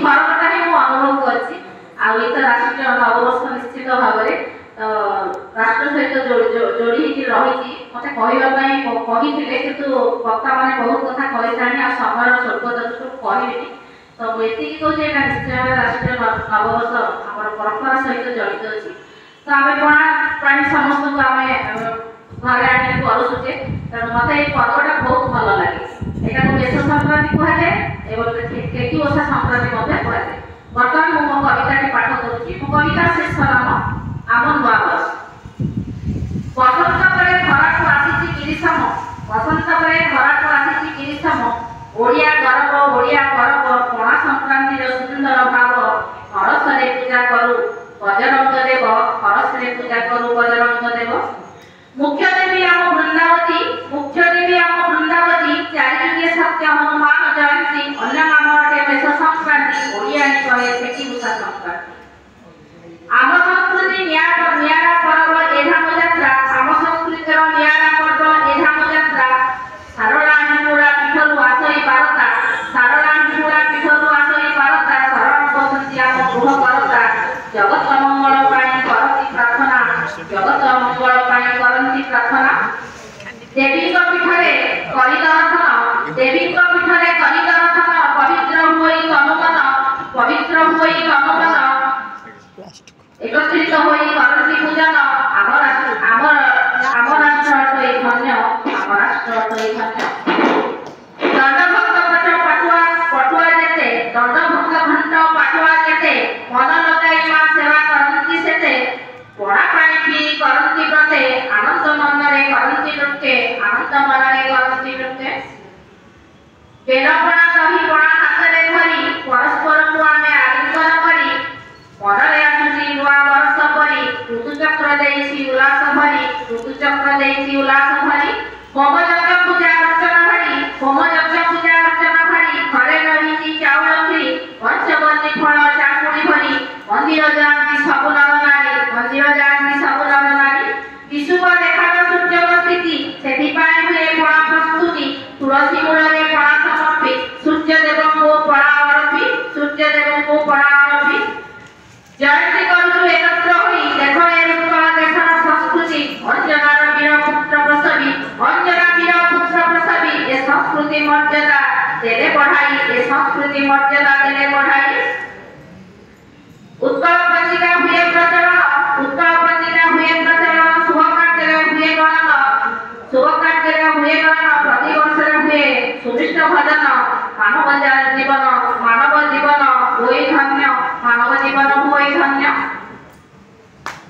धरणटा ही मु अनुभव करछि आ ये तो राष्ट्रीय नववर्ष निश्चित भाव में राष्ट्र सहित जोड़ी रही मत कहते किंतु वक्ता मैंने बहुत कथा कही सारे आ समय स्वल्प दृष्टि कहबी तो मुझे कहूँ निश्चय राष्ट्रीय नववर्ष आम परंपरा सहित जड़ित अच्छी तो आम पणा प्राणी समस्त को आम घरे आने करुचे तेणु मत ये पर्वटा बहुत भल लगे यहाँ मेष संक्रांति कहुए केतु ओषा संक्रांति कहुए बर्तमान मो कविता पाठ करुच्ची मो कविता शीर्ष नाम आम नुआ वर्ष बसंत पर खरा को आसी गिरीशम बसंत पर खरा को आसी गिरीशम ओडिया गर्व ओडिया पर्व पणा संक्रांति सुंदर भाव हरसरे पूजा करू बजरंग देव हरसरे पूजा करू बजरंग देव मुख्य देवी आम वृंदावती चारिजुगे सत्य हनुमान जयंती अन्य नाम अटे मेष संक्रांति ओडिया कहे फेटी उषा संक्रांति आम संस्कृति नियारा पर्व एधाम यात्रा आम संस्कृतिर नियारा पर्व एधाम यात्रा सारला हिमुड़ा पीठरू आसई पारता सारला हिमुड़ा पीठरू आसई पारता शरण बसंती आम गृह करता जगत मंगल पाई करती प्रार्थना जगत मंगल पाई करती प्रार्थना देवी पीठरे करी दर्शन देवी पीठरे करी दर्शन पवित्र होई तनुमन पवित्र होई तनुमन एकत्रित होई करती पूजन आम राष्ट्र अटे धन्य आम राष्ट्र अटे धन्य दंडभक्त घंट पटुआ जेते दंडभक्त घंट पटुआ जेते मन लगाई मां सेवा करती सेते पड़ा पानी पी करती व्रते आनंद मनरे करती नृत्य आनंद मनरे करती नृत्य बेलपणा दही पणा हाथ धरी परस्पर को आमे आलिंगन करी मनरे आसुची नुआ वर्ष परी ऋतुचक्र देइछि उल्लास भरी ऋतुचक्र देइछि उल्लास भरी होम यज्ञ पूजा अर्चना भरी होम यज्ञ पूजा अर्चना भरी घरे रहिछि चाउल खीरी पंचवती फल चाकुड़ी भरी मंदिर जाती सबु नर नारी मंदिर जाती सबु नर नारी विशुभ देखार सूर्य स्थिति सेथि पाए हुए पणा प्रस्तुति तुलसी मूलरे पणा समर्पी सूर्य देव को पणा अर्पी सूर्य देव को पणा अर्पी जयंती करू एकत्र होई देखो ए उत्कल देशर संस्कृति अंजनार वीर पुत्र प्रसवी अंजना वीर पुत्र प्रसवी ए संस्कृति मर्यादा देले बढ़ाई ए संस्कृति मर्यादा देले बढ़ाई उत्कल पत्रिका हुए प्रचलन उत्कल पत्रिका हुए प्रचलन शुभ कार्य हुए गणन शुभ कार्य हुए गणन प्रति वर्ष हुए सुविष्ट भजन मानव जीवन